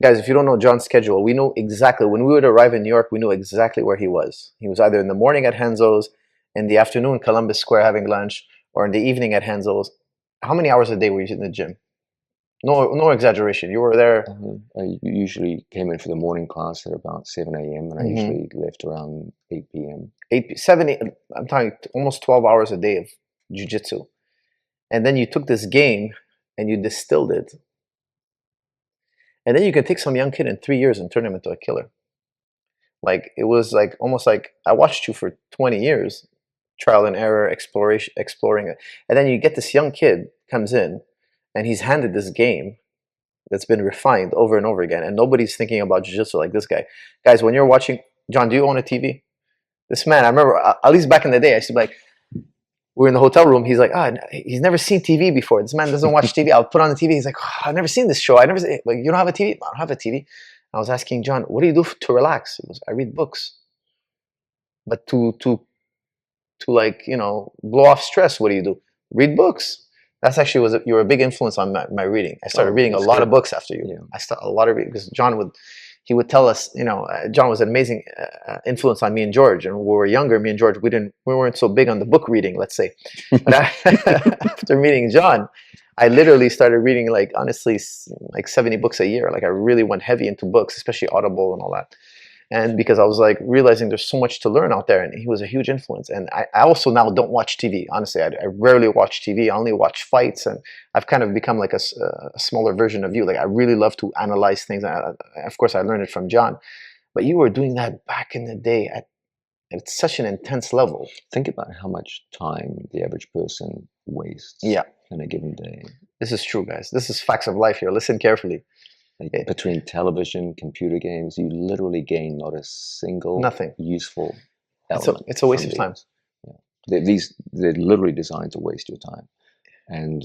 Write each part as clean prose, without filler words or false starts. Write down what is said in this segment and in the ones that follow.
Guys, if you don't know John's schedule, we know exactly when we would arrive in New York, we knew exactly where he was. He was either in the morning at Henzo's, in the afternoon Columbus Square having lunch, or in the evening at Henzo's. How many hours a day were you in the gym? No exaggeration. You were there. I usually came in for the morning class at about 7 a.m. and I usually left around 8 p.m. 8, 7, 8, I'm talking almost 12 hours a day of jiu-jitsu. And then you took this game and you distilled it. And then you can take some young kid in 3 years and turn him into a killer. Like, it was like almost like I watched you for 20 years, trial and error, exploring it. And then you get this young kid comes in and he's handed this game that's been refined over and over again. And nobody's thinking about jiu-jitsu like this guy. Guys, when you're watching, John, do you own a TV? This man, I remember, at least back in the day, I used to be like, we're in the hotel room. He's like, he's never seen TV before. This man doesn't watch TV. I'll put on the TV. He's like, I've never seen this show. I never seen, like, you don't have a TV? I don't have a TV. I was asking John, what do you do to relax? He goes, I read books. But to like, you know, blow off stress, what do you do? Read books. That's actually you were a big influence on my reading. I started reading a lot of books after you. Yeah. I started a lot of reading because John would tell us, you know, John was an amazing influence on me and George. And when we were younger, me and George, we weren't so big on the book reading, let's say. But after meeting John, I literally started reading, like, honestly, like 70 books a year. Like, I really went heavy into books, especially Audible and all that. And because I was like realizing there's so much to learn out there, and he was a huge influence. And I also now don't watch TV. Honestly, I rarely watch TV. I only watch fights, and I've kind of become like a smaller version of you. Like, I really love to analyze things. Of course, I learned it from John, but you were doing that back in the day at such an intense level. Think about how much time the average person wastes in a given day. This is true, guys. This is facts of life here. Listen carefully. Like, between television, computer games, you literally gain not a single useful element. It's a waste of time. Yeah. They're literally designed to waste your time, and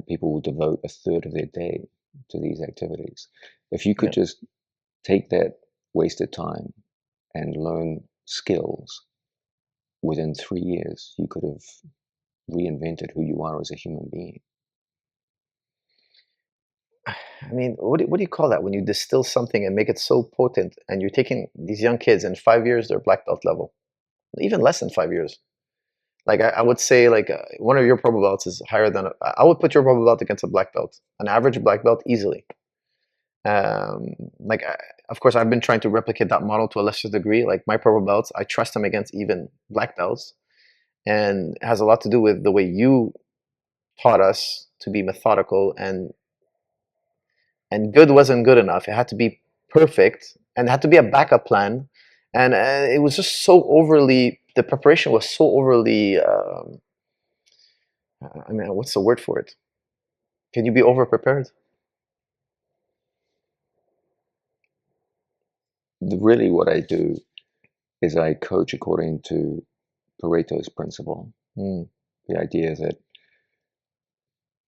people will devote a third of their day to these activities. If you could just take that wasted time and learn skills within 3 years, you could have reinvented who you are as a human being. I mean, what do you call that when you distill something and make it so potent, and you're taking these young kids in 5 years, they're black belt level, even less than 5 years. Like, I would say, like, one of your purple belts is higher than I would put your purple belt against a black belt, an average black belt, easily. Like, of course, I've been trying to replicate that model to a lesser degree. Like, my purple belts, I trust them against even black belts, and it has a lot to do with the way you taught us to be methodical, and good wasn't good enough. It had to be perfect, and it had to be a backup plan. And it was just so overly, the preparation was so overly, I mean, what's the word for it? Can you be over prepared? Really, what I do is I coach according to Pareto's principle. The idea that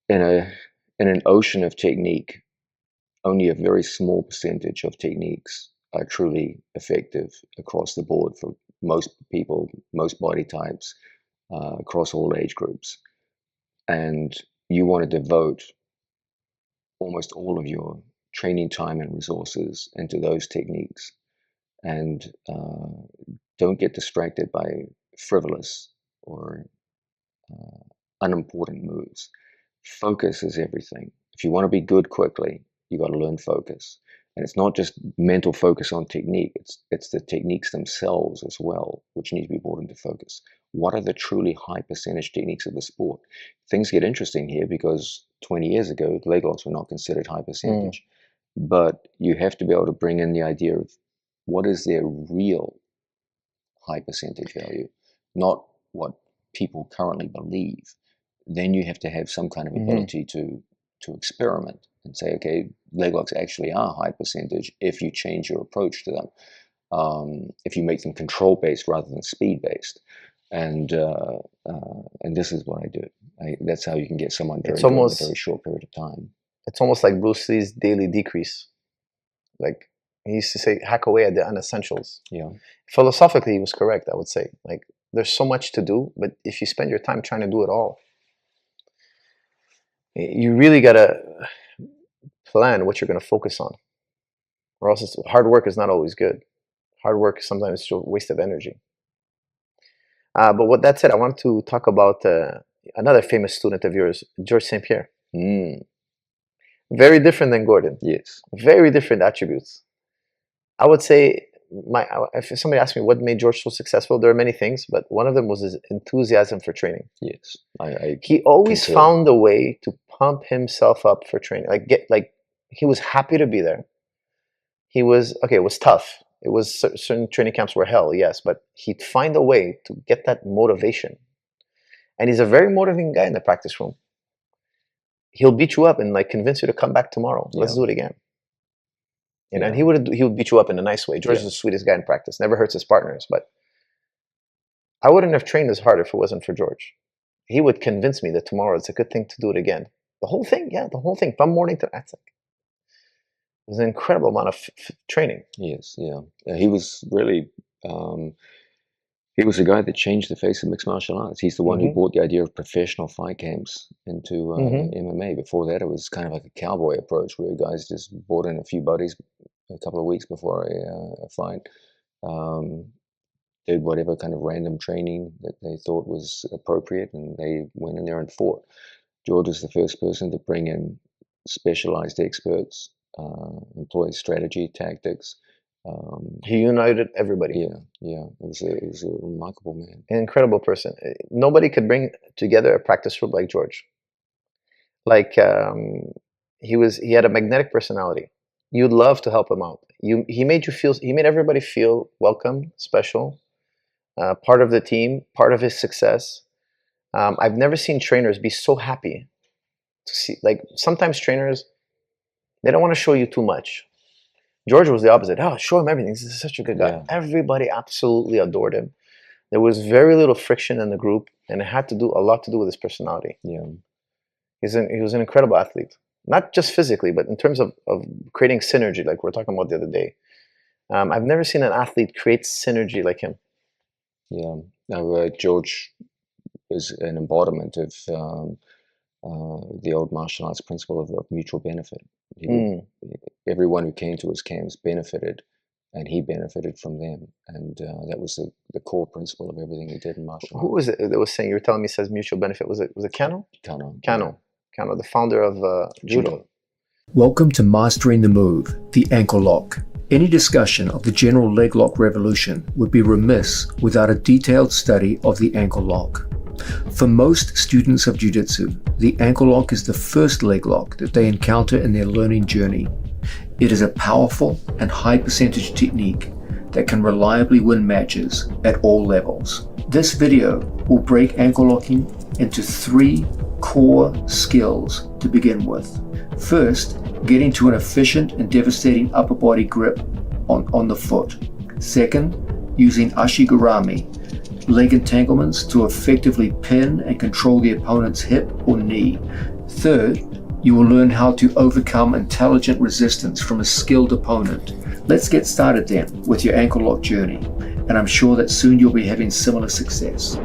in an ocean of technique, only a very small percentage of techniques are truly effective across the board for most people, most body types, across all age groups. And you want to devote almost all of your training time and resources into those techniques, and don't get distracted by frivolous or unimportant moves. Focus is everything. If you want to be good quickly, you got to learn focus. And it's not just mental focus on technique, it's the techniques themselves as well, which need to be brought into focus. What are the truly high percentage techniques of the sport? Things get interesting here because 20 years ago, leg locks were not considered high percentage. But you have to be able to bring in the idea of what is their real high percentage value, not what people currently believe. Then you have to have some kind of ability to experiment and say, okay, leg locks actually are high percentage if you change your approach to them, if you make them control based rather than speed based, and this is what I do. That's how you can get someone very good in a very short period of time. It's almost like Bruce Lee's daily decrease. Like, he used to say, hack away at the unessentials. Yeah. Philosophically, he was correct, I would say. Like, there's so much to do, but if you spend your time trying to do it all, you really gotta plan what you're going to focus on. or else hard work is not always good. Hard work is sometimes a waste of energy. But with that said, I want to talk about another famous student of yours, George St-Pierre. Very different than Gordon. Yes. Very different attributes. I would say, if somebody asked me what made George so successful, there are many things, but one of them was his enthusiasm for training. Yes. He always found a way to pump himself up for training. He was happy to be there. It was tough. It was certain training camps were hell, yes, but he'd find a way to get that motivation. And he's a very motivating guy in the practice room. He'll beat you up and convince you to come back tomorrow. Let's do it again. And he would beat you up in a nice way. George is the sweetest guy in practice. Never hurts his partners. But I wouldn't have trained as hard if it wasn't for George. He would convince me that tomorrow it's a good thing to do it again. The whole thing, from morning to night. It was an incredible amount of training. Yes, he was really, he was the guy that changed the face of mixed martial arts. He's the one who brought the idea of professional fight camps into MMA. Before that, it was kind of like a cowboy approach where guys just brought in a few buddies a couple of weeks before a fight, did whatever kind of random training that they thought was appropriate, and they went in there and fought. George was the first person to bring in specialized experts, employ strategy, tactics. He united everybody. Yeah. It was a remarkable man. An incredible person. Nobody could bring together a practice group like George. He had a magnetic personality. You'd love to help him out. He made everybody feel welcome, special, part of the team, part of his success. I've never seen trainers be so happy to see. Sometimes trainers, they don't want to show you too much. George was the opposite. Oh, show him everything. This is such a good guy. Yeah. Everybody absolutely adored him. There was very little friction in the group, and it had a lot to do with his personality. Yeah, he was an incredible athlete, not just physically, but in terms of creating synergy, like we were talking about the other day. I've never seen an athlete create synergy like him. Yeah, now George is an embodiment of the old martial arts principle of mutual benefit. Everyone who came to his camps benefited, and he benefited from them, and that was the core principle of everything he did in martial arts. Who was it that was saying, you were telling me, says mutual benefit? Was it Kano? Kano, the founder of Judo. Welcome to Mastering the Move, the ankle lock. Any discussion of the general leg lock revolution would be remiss without a detailed study of the ankle lock. For most students of Jiu-Jitsu, the ankle lock is the first leg lock that they encounter in their learning journey. It is a powerful and high percentage technique that can reliably win matches at all levels. This video will break ankle locking into 3 core skills to begin with. First, getting to an efficient and devastating upper body grip on the foot. Second, using ashigurami, leg entanglements, to effectively pin and control the opponent's hip or knee. Third, you will learn how to overcome intelligent resistance from a skilled opponent. Let's get started then with your ankle lock journey, and I'm sure that soon you'll be having similar success.